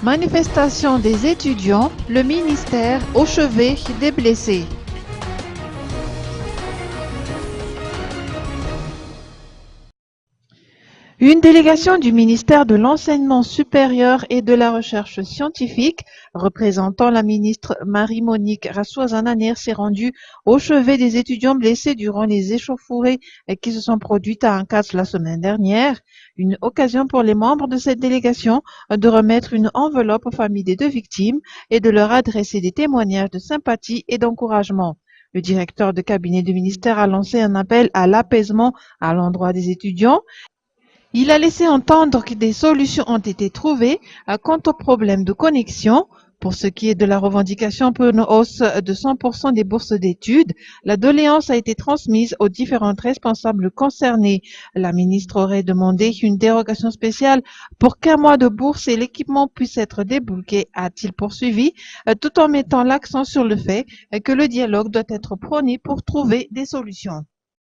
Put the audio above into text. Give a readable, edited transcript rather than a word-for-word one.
Manifestation des étudiants, le ministère au chevet des blessés. Une délégation du ministère de l'Enseignement supérieur et de la Recherche scientifique, représentant la ministre Marie-Monique Rassoua-Zananir, s'est rendue au chevet des étudiants blessés durant les échauffourées qui se sont produites à Ankatch la semaine dernière. Une occasion pour les membres de cette délégation de remettre une enveloppe aux familles des deux victimes et de leur adresser des témoignages de sympathie et d'encouragement. Le directeur de cabinet du ministère a lancé un appel à l'apaisement à l'endroit des étudiants. Il a laissé entendre que des solutions ont été trouvées quant aux problèmes de connexion. Pour ce qui est de la revendication pour une hausse de 100% des bourses d'études, la doléance a été transmise aux différentes responsables concernés. La ministre aurait demandé une dérogation spéciale pour qu'un mois de bourse et l'équipement puissent être débloqués, a-t-il poursuivi, tout en mettant l'accent sur le fait que le dialogue doit être prôné pour trouver des solutions.